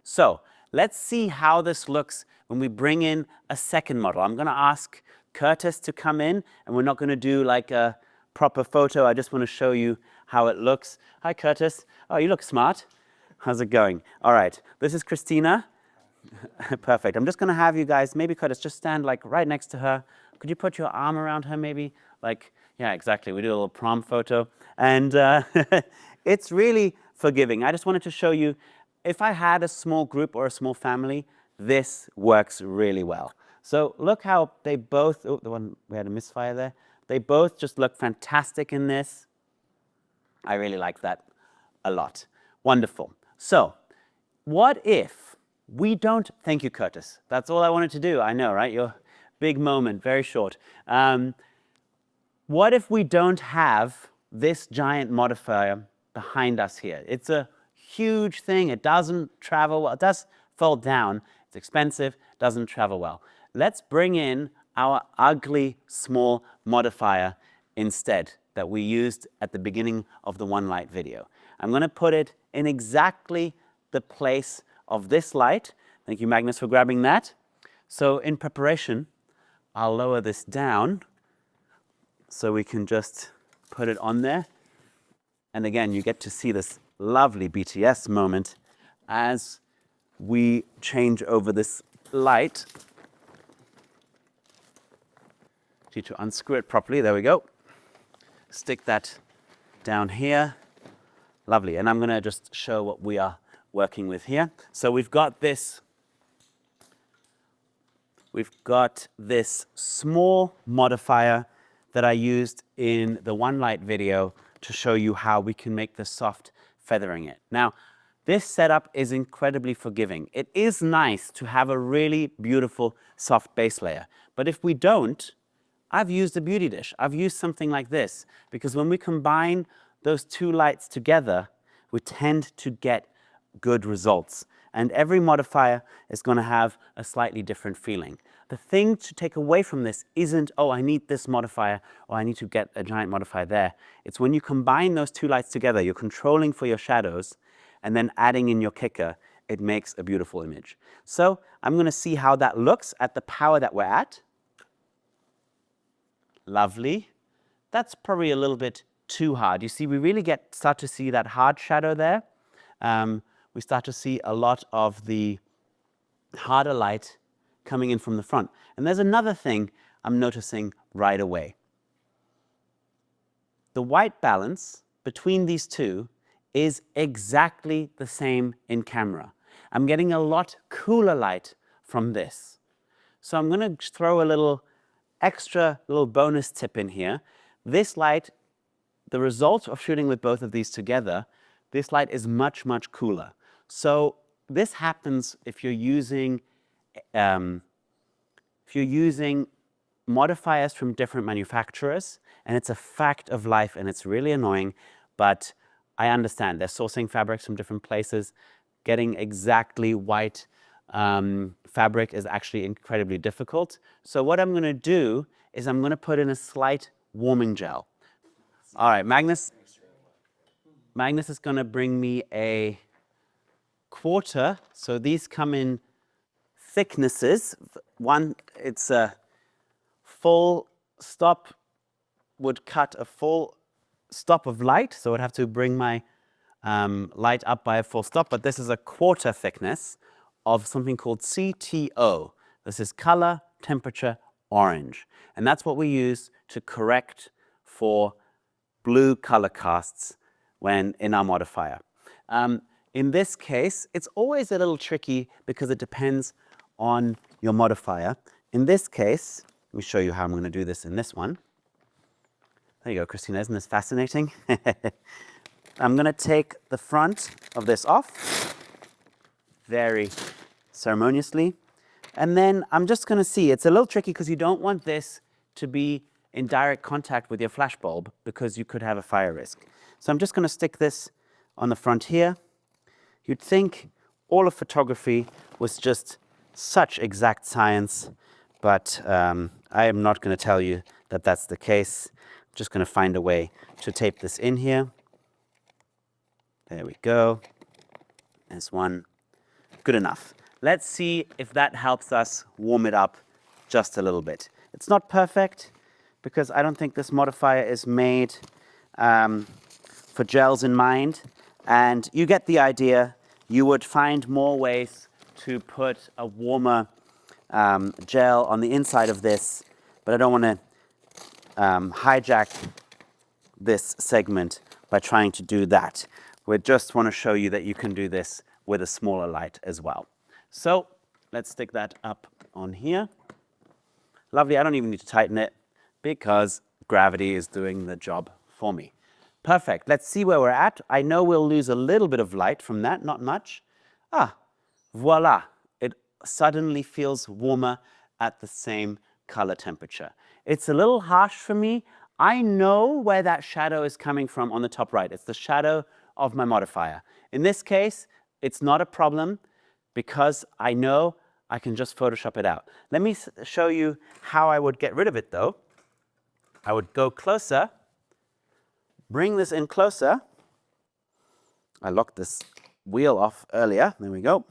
So let's see how this looks when we bring in a second model. I'm going to ask Curtis to come in, and we're not going to do like a proper photo. I just want to show you how it looks. Hi, Curtis. Oh, you look smart. How's it going? All right. This is Christina. Perfect. I'm just going to have you guys, maybe Curtis, just stand like right next to her. Could you put your arm around her maybe? Like, yeah, exactly. We do a little prom photo. And it's really forgiving. I just wanted to show you, if I had a small group or a small family, this works really well. So look how they both, oh, the one, we had a misfire there. They both just look fantastic in this. I really like that a lot. Wonderful. So what if we don't, thank you, Curtis. That's all I wanted to do. I know, right? Your big moment, very short. What if we don't have this giant modifier behind us here? It's a huge thing. It doesn't travel well. It does fall down. It's expensive, doesn't travel well. Let's bring in our ugly small modifier instead that we used at the beginning of the one light video. I'm going to put it in exactly the place of this light. Thank you, Magnus, for grabbing that. So in preparation, I'll lower this down so we can just put it on there. And again, you get to see this lovely BTS moment as we change over this light. Need to unscrew it properly. There we go. Stick that down here. Lovely. And I'm going to just show what we are working with here. So we've got this small modifier that I used in the one light video to show you how we can make the soft feathering it. Now, this setup is incredibly forgiving. It is nice to have a really beautiful soft base layer. But if we don't, I've used a beauty dish. I've used something like this, because when we combine those two lights together, we tend to get good results. And every modifier is going to have a slightly different feeling. The thing to take away from this isn't, oh, I need this modifier, or I need to get a giant modifier there. It's when you combine those two lights together, you're controlling for your shadows, and then adding in your kicker, it makes a beautiful image. So I'm going to see how that looks at the power that we're at. Lovely. That's probably a little bit too hard. You see, we really start to see that hard shadow there. We start to see a lot of the harder light coming in from the front. And there's another thing I'm noticing right away. The white balance between these two is exactly the same in camera. I'm getting a lot cooler light from this. So I'm going to throw a little bonus tip in here. This light, the result of shooting with both of these together, this light is much, much cooler. So this happens if you're using modifiers from different manufacturers, and it's a fact of life, and it's really annoying, but I understand. They're sourcing fabrics from different places. Getting exactly white fabric is actually incredibly difficult. So what I'm going to do is I'm going to put in a slight warming gel. All right, Magnus is going to bring me a quarter. So these come in thicknesses. One, it's a full stop, would cut a full stop of light. So I'd have to bring my light up by a full stop. But this is a quarter thickness of something called CTO. This is color, temperature, orange. And that's what we use to correct for blue color casts when in our modifier. In this case, it's always a little tricky because it depends on your modifier. In this case, let me show you how I'm going to do this in this one. There you go, Christina, isn't this fascinating? I'm going to take the front of this off very ceremoniously. And then I'm just going to see, it's a little tricky because you don't want this to be in direct contact with your flash bulb because you could have a fire risk. So I'm just going to stick this on the front here. You'd think all of photography was just such exact science, but I am not going to tell you that that's the case. I'm just going to find a way to tape this in here. There we go. There's one. good enough. Let's see if that helps us warm it up just a little bit. It's not perfect because I don't think this modifier is made for gels in mind, and you get the idea. You would find more ways to put a warmer gel on the inside of this, but I don't want to hijack this segment by trying to do that. We just want to show you that you can do this with a smaller light as well. So let's stick that up on here. Lovely, I don't even need to tighten it because gravity is doing the job for me. Perfect, let's see where we're at. I know we'll lose a little bit of light from that, not much. Voila, it suddenly feels warmer at the same color temperature. It's a little harsh for me. I know where that shadow is coming from on the top right. It's the shadow of my modifier. In this case, it's not a problem because I know I can just Photoshop it out. Let me show you how I would get rid of it though. I would go closer, bring this in closer. I locked this wheel off earlier. There we go.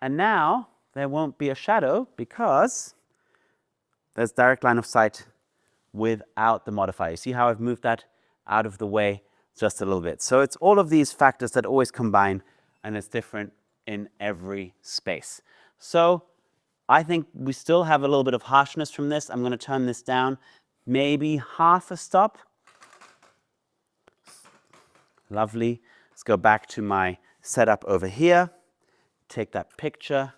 And now there won't be a shadow because there's direct line of sight without the modifier. You see how I've moved that out of the way just a little bit. So it's all of these factors that always combine, and it's different in every space. So I think we still have a little bit of harshness from this. I'm going to turn this down maybe half a stop. Lovely. Let's go back to my setup over here. Take that picture.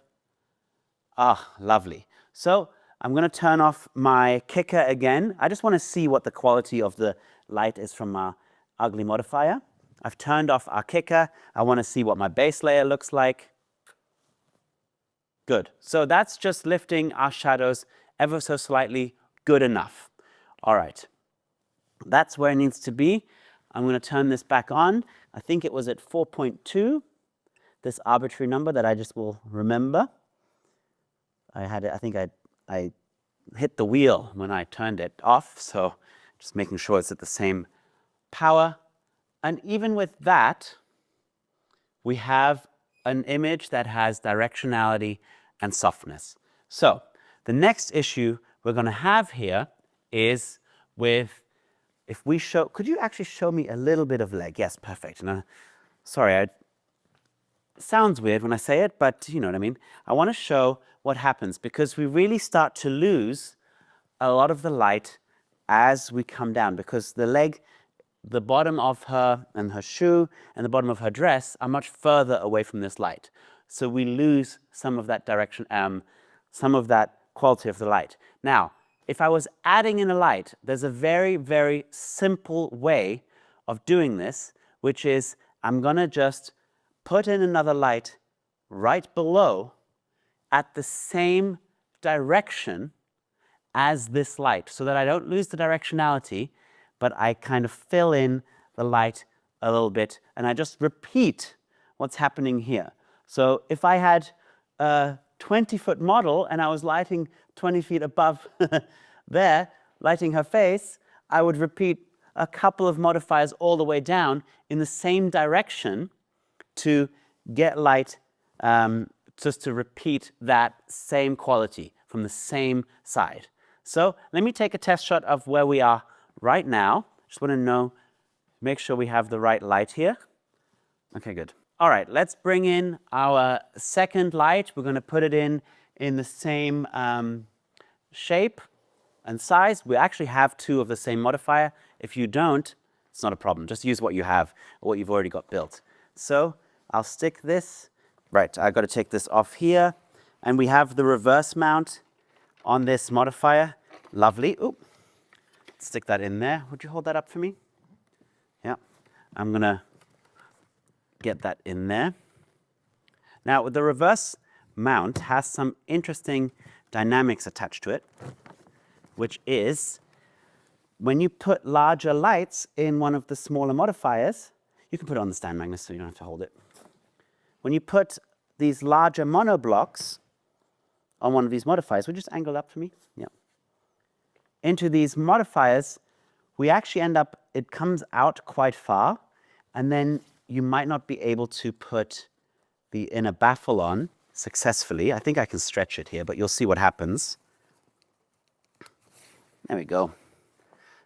Lovely. So I'm going to turn off my kicker again. I just want to see what the quality of the light is from our ugly modifier. I've turned off our kicker. I want to see what my base layer looks like. Good. So that's just lifting our shadows ever so slightly. Good enough. All right. That's where it needs to be. I'm going to turn this back on. I think it was at 4.2, this arbitrary number that I just will remember. I had it, I think I hit the wheel when I turned it off, so just making sure it's at the same power. And even with that, we have an image that has directionality and softness. So the next issue we're going to have here is with, if we show, could you actually show me a little bit of leg? Yes, perfect. No, sorry, it sounds weird when I say it, but you know what I mean. I want to show what happens because we really start to lose a lot of the light as we come down, because the leg, the bottom of her and her shoe and the bottom of her dress are much further away from this light. So we lose some of that direction, some of that quality of the light. Now, if I was adding in a light, there's a very, very simple way of doing this, which is I'm going to just put in another light right below at the same direction as this light, so that I don't lose the directionality, but I kind of fill in the light a little bit, and I just repeat what's happening here. So if I had a 20-foot model and I was lighting 20 feet above there, lighting her face, I would repeat a couple of modifiers all the way down in the same direction to get light, just to repeat that same quality from the same side. So let me take a test shot of where we are right now. Just want to know, make sure we have the right light here. Okay, good. All right, let's bring in our second light. We're going to put it in the same shape and size. We actually have two of the same modifier. If you don't, it's not a problem. Just use what you have or what you've already got built. So I'll stick this. Right, I've got to take this off here. And we have the reverse mount on this modifier. Lovely. Oop. Stick that in there. Would you hold that up for me? Yeah. I'm going to get that in there. Now, the reverse mount has some interesting dynamics attached to it, which is when you put larger lights in one of the smaller modifiers, you can put it on the stand, Magnus, so you don't have to hold it. When you put these larger monoblocks on one of these modifiers, would you just angle up for me? Yeah. Into these modifiers, we actually end up, it comes out quite far, and then you might not be able to put the inner baffle on successfully. I think I can stretch it here, but you'll see what happens. There we go.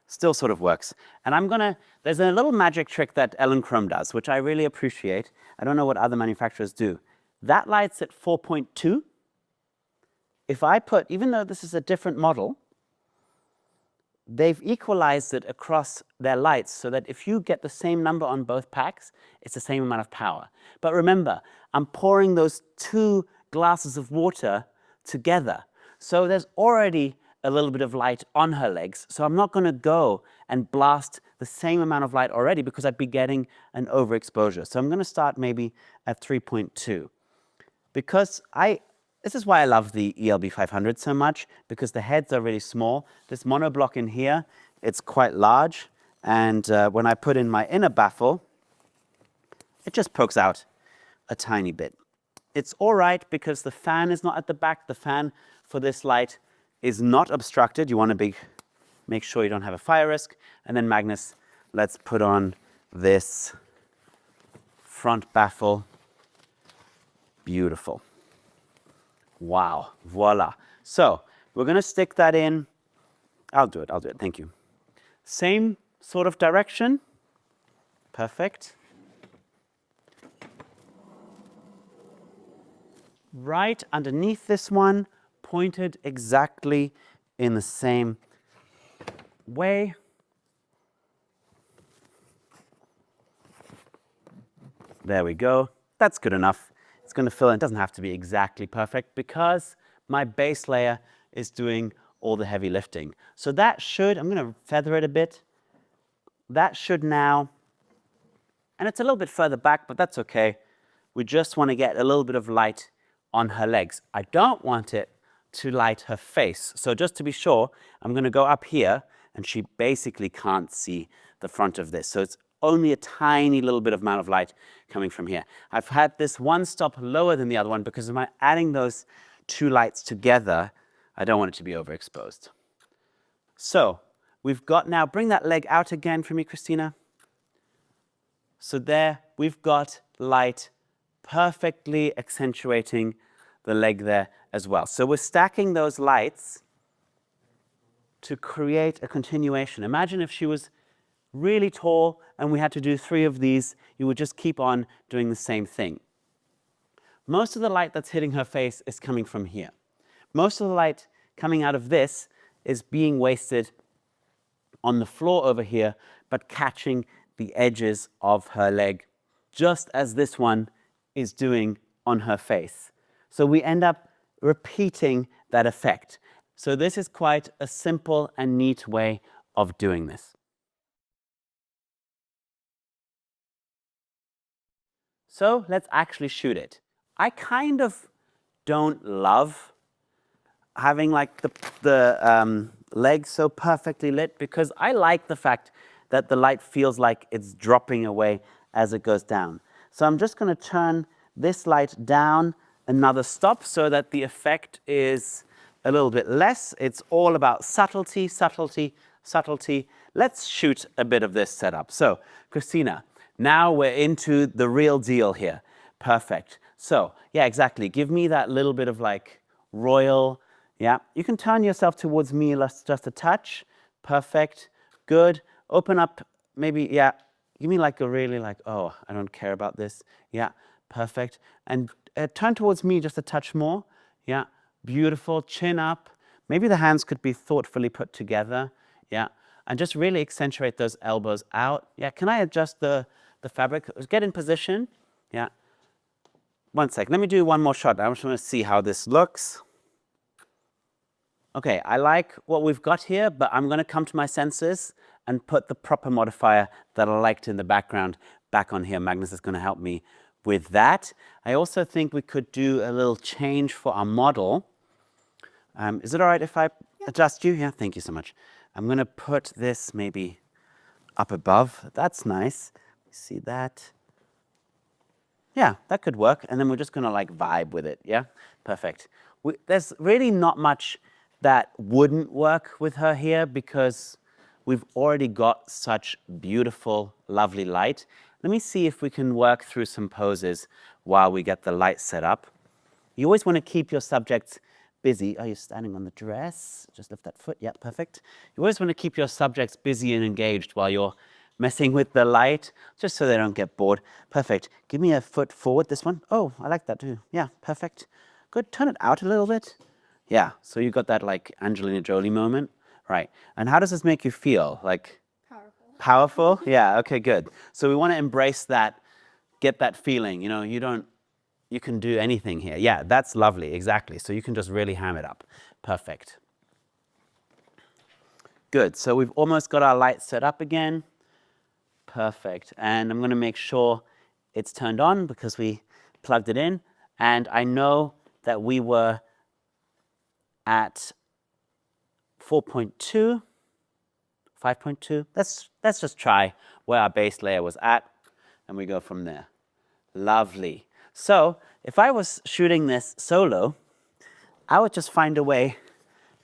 Still sort of works. And there's a little magic trick that Elinchrom does, which I really appreciate. I don't know what other manufacturers do. That light's at 4.2. If I put, even though this is a different model, they've equalized it across their lights so that if you get the same number on both packs, it's the same amount of power. But remember, I'm pouring those 2 glasses of water together. So there's already a little bit of light on her legs. So I'm not going to go and blast the same amount of light already because I'd be getting an overexposure. So I'm going to start maybe at 3.2. Because this is why I love the ELB 500 so much, because the heads are really small. This monoblock in here, it's quite large. And when I put in my inner baffle, it just pokes out a tiny bit. It's all right because the fan is not at the back. The fan for this light is not obstructed. You want to make sure you don't have a fire risk. And then Magnus, let's put on this front baffle. Beautiful. Wow, voila. So we're going to stick that in. I'll do it, thank you. Same sort of direction. Perfect. Right underneath this one, pointed exactly in the same way. There we go. That's good enough. It's going to fill in. It doesn't have to be exactly perfect because my base layer is doing all the heavy lifting. So that should, I'm going to feather it a bit. That should now, and it's a little bit further back, but that's okay. We just want to get a little bit of light on her legs. I don't want it to light her face. So just to be sure, I'm going to go up here and she basically can't see the front of this. So it's only a tiny little bit of amount of light coming from here. I've had this one stop lower than the other one because by adding those 2 lights together, I don't want it to be overexposed. So we've got now, bring that leg out again for me, Christina. So there we've got light perfectly accentuating the leg there as well. So we're stacking those lights to create a continuation. Imagine if she was really tall and we had to do 3 of these, you would just keep on doing the same thing. Most of the light that's hitting her face is coming from here. Most of the light coming out of this is being wasted on the floor over here, but catching the edges of her leg, just as this one is doing on her face. So we end up repeating that effect. So this is quite a simple and neat way of doing this. So let's actually shoot it. I kind of don't love having like the legs so perfectly lit because I like the fact that the light feels like it's dropping away as it goes down. So I'm just going to turn this light down another stop so that the effect is a little bit less. It's all about subtlety, subtlety, subtlety. Let's shoot a bit of this setup. So, Christina, now we're into the real deal here. Perfect. So, yeah, exactly. Give me that little bit of like royal, yeah. You can turn yourself towards me just a touch. Perfect. Good. Open up, maybe, yeah. Give me like a really like, oh, I don't care about this. Yeah, perfect. And turn towards me just a touch more. Yeah, beautiful. Chin up. Maybe the hands could be thoughtfully put together. Yeah, and just really accentuate those elbows out. Yeah, can I adjust the fabric? Get in position. Yeah. One sec. Let me do one more shot. I just want to see how this looks. Okay, I like what we've got here, but I'm going to come to my senses and put the proper modifier that I liked in the background back on here. Magnus is going to help me with that. I also think we could do a little change for our model. Is it all right if I adjust you? Yeah, thank you so much. I'm going to put this maybe up above. That's nice. See that? Yeah, that could work. And then we're just going to like vibe with it. Yeah, perfect. There's really not much that wouldn't work with her here because we've already got such beautiful, lovely light. let me see if we can work through some poses while we get the light set up. You always want to keep your subjects busy. Oh, you're standing on the dress. Just lift that foot. Yeah, perfect. You always want to keep your subjects busy and engaged while you're messing with the light, just so they don't get bored. Perfect. Give me a foot forward, this one. Oh, I like that too. Yeah, perfect. Good. Turn it out a little bit. Yeah, so you got that like Angelina Jolie moment. Right. And how does this make you feel? Like powerful? Yeah, okay, good. So we want to embrace that, get that feeling. You know, you can do anything here. Yeah, that's lovely, exactly. So you can just really ham it up. Perfect. Good, so we've almost got our light set up again. Perfect, and I'm gonna make sure it's turned on because we plugged it in. And I know that we were at 4.2, 5.2. Let's just try where our base layer was at, and we go from there. Lovely. So if I was shooting this solo, I would just find a way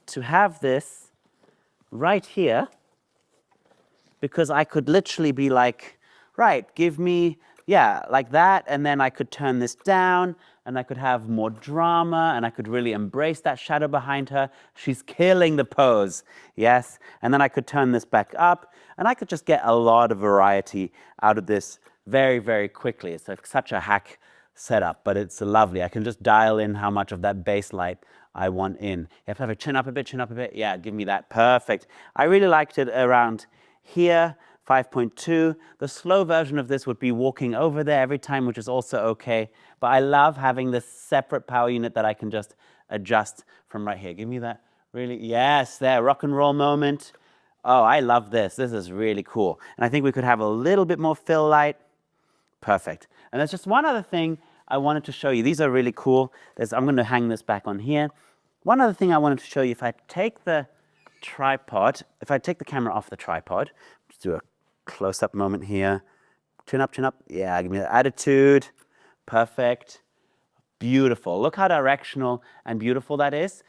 to have this right here, because I could literally be like, right, give me, yeah, like that, and then I could turn this down, and I could have more drama, and I could really embrace that shadow behind her. She's killing the pose, yes? And then I could turn this back up, and I could just get a lot of variety out of this very, very quickly. It's like such a hack setup, but it's lovely. I can just dial in how much of that base light I want in. You have to have a chin up a bit, chin up a bit. Yeah, give me that. Perfect. I really liked it around here, 5.2. The slow version of this would be walking over there every time, which is also okay. But I love having this separate power unit that I can just adjust from right here. Give me that really, yes, there, rock and roll moment. Oh, I love this. This is really cool. And I think we could have a little bit more fill light. Perfect. And there's just one other thing I wanted to show you. These are really cool. I'm going to hang this back on here. One other thing I wanted to show you, if I take the tripod, if I take the camera off the tripod, just do a close-up moment here. Chin up, chin up. Yeah, give me that attitude. Perfect. Beautiful. Look how directional and beautiful that is.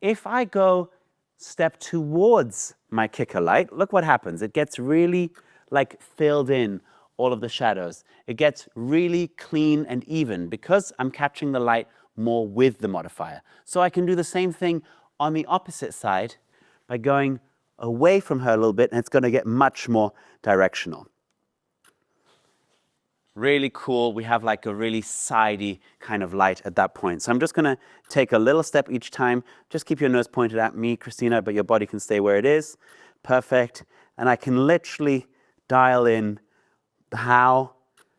If I go step towards my kicker light, look what happens. It gets really like filled in, all of the shadows. It gets really clean and even because I'm capturing the light more with the modifier. So I can do the same thing on the opposite side by going away from her a little bit, and it's going to get much more directional. Really cool. We have like a really sidey kind of light at that point. So I'm just going to take a little step each time. Just keep your nose pointed at me, Christina, but your body can stay where it is. Perfect. And I can literally dial in how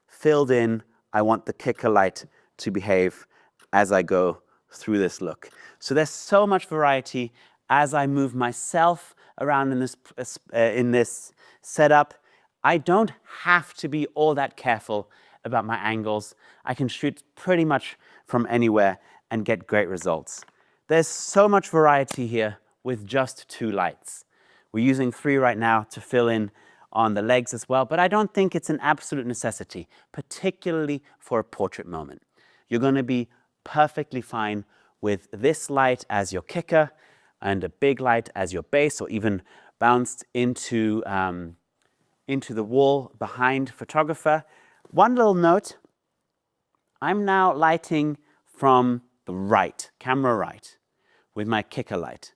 filled in I want the kicker light to behave as I go through this look. So there's so much variety as I move myself around in this setup. I don't have to be all that careful about my angles. I can shoot pretty much from anywhere and get great results. There's so much variety here with just 2 lights. We're using 3 right now to fill in on the legs as well, but I don't think it's an absolute necessity, particularly for a portrait moment. You're going to be perfectly fine with this light as your kicker and a big light as your base, or even bounced into the wall behind photographer. One little note, I'm now lighting from the right, camera right, with my kicker light.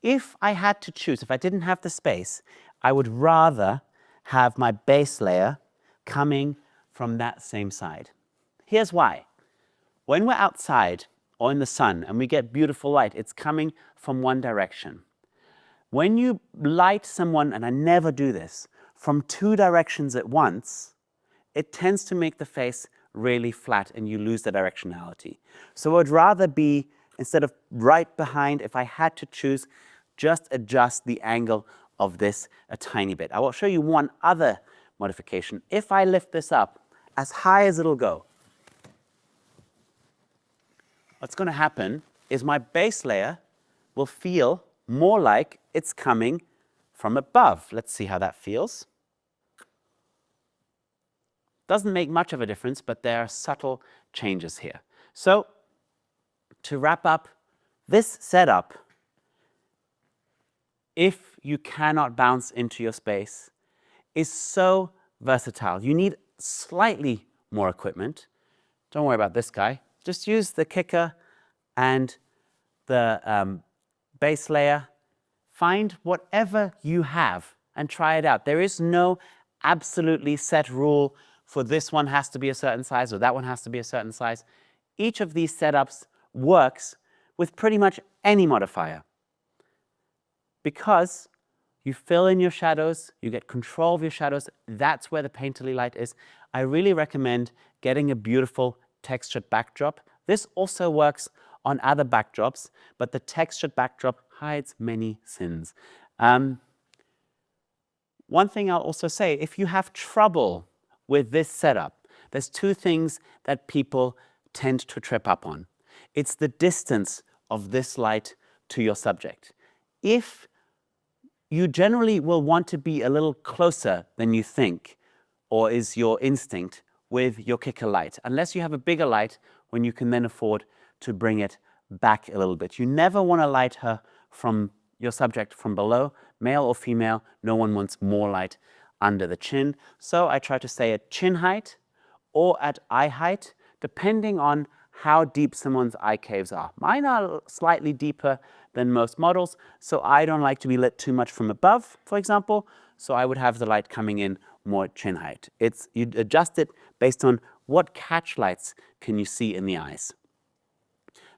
If I had to choose, if I didn't have the space, I would rather have my base layer coming from that same side. Here's why. When we're outside or in the sun and we get beautiful light, it's coming from one direction. When you light someone, and I never do this, from 2 directions at once, it tends to make the face really flat and you lose the directionality. So I'd rather be, instead of right behind, if I had to choose, just adjust the angle of this a tiny bit. I will show you one other modification. If I lift this up as high as it'll go, what's going to happen is my base layer will feel more like it's coming from above. Let's see how that feels. Doesn't make much of a difference, but there are subtle changes here. So to wrap up this setup, if you cannot bounce into your space, is so versatile. You need slightly more equipment, don't worry about this guy. Just use the kicker and the base layer. Find whatever you have and try it out. There is no absolutely set rule for this one has to be a certain size or that one has to be a certain size. Each of these setups works with pretty much any modifier because you fill in your shadows, you get control of your shadows. That's where the Painterly light is. I really recommend getting a beautiful textured backdrop. This also works on other backdrops, but the textured backdrop hides many sins. One thing I'll also say, if you have trouble with this setup, there's two things that people tend to trip up on. It's the distance of this light to your subject. If you generally will want to be a little closer than you think, or is your instinct, with your kicker light, unless you have a bigger light when you can then afford to bring it back a little bit. You never want to light her from your subject from below, male or female. No one wants more light under the chin. So I try to stay at chin height or at eye height, depending on how deep someone's eye caves are. Mine are slightly deeper than most models, so I don't like to be lit too much from above, for example, so I would have the light coming in more chin height. You adjust it based on what catch lights can you see in the eyes.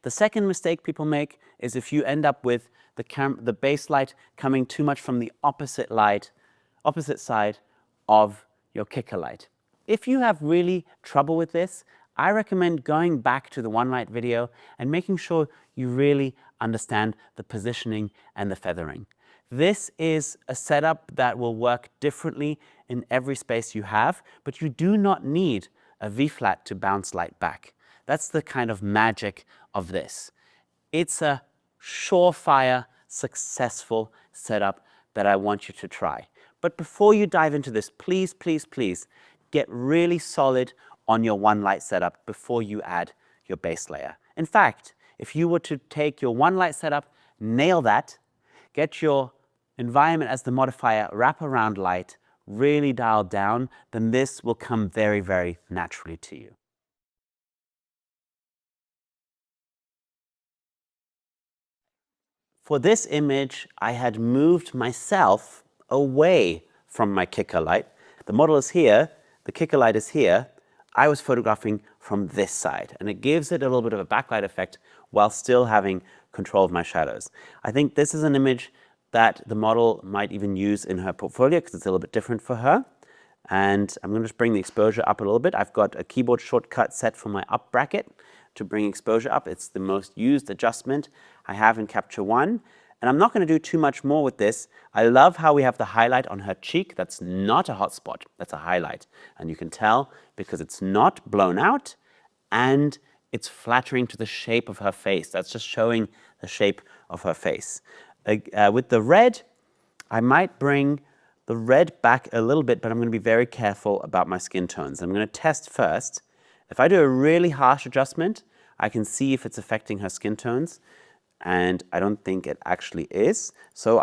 The second mistake people make is if you end up with the base light coming too much from the opposite side of your kicker light. If you have really trouble with this, I recommend going back to the one light video and making sure you really understand the positioning and the feathering. This is a setup that will work differently in every space you have, but you do not need a V-flat to bounce light back. That's the kind of magic of this. It's a surefire, successful setup that I want you to try. But before you dive into this, please, please, please get really solid on your one light setup before you add your base layer. In fact, if you were to take your one light setup, nail that, get your environment as the modifier, wraparound light really dialed down, then this will come very, very naturally to you. For this image, I had moved myself away from my kicker light. The model is here, the kicker light is here. I was photographing from this side, and it gives it a little bit of a backlight effect while still having control of my shadows. I think this is an image that the model might even use in her portfolio because it's a little bit different for her. And I'm going to just bring the exposure up a little bit. I've got a keyboard shortcut set for my up bracket to bring exposure up. It's the most used adjustment I have in Capture One. And I'm not going to do too much more with this. I love how we have the highlight on her cheek. That's not a hot spot, that's a highlight. And you can tell because it's not blown out and it's flattering to the shape of her face. That's just showing the shape of her face. With the red, I might bring the red back a little bit, but I'm going to be very careful about my skin tones. I'm going to test first. If I do a really harsh adjustment, I can see if it's affecting her skin tones, and I don't think it actually is. So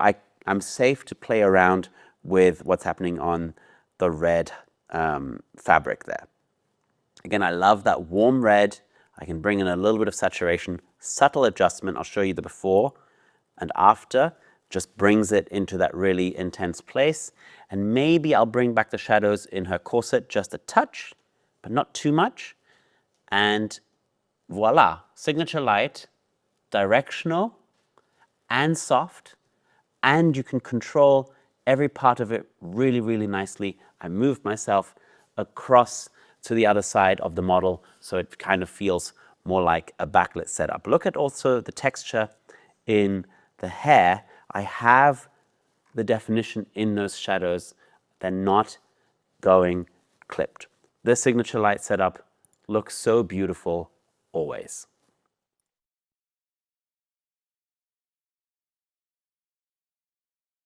I'm safe to play around with what's happening on the red fabric there. Again, I love that warm red. I can bring in a little bit of saturation, subtle adjustment. I'll show you the before and after. Just brings it into that really intense place. And maybe I'll bring back the shadows in her corset just a touch, but not too much. And voila, signature light, directional and soft, and you can control every part of it really, really nicely. I moved myself across to the other side of the model so it kind of feels more like a backlit setup. Look at also the texture in the hair. I have the definition in those shadows. They're not going clipped. This signature light setup looks so beautiful always.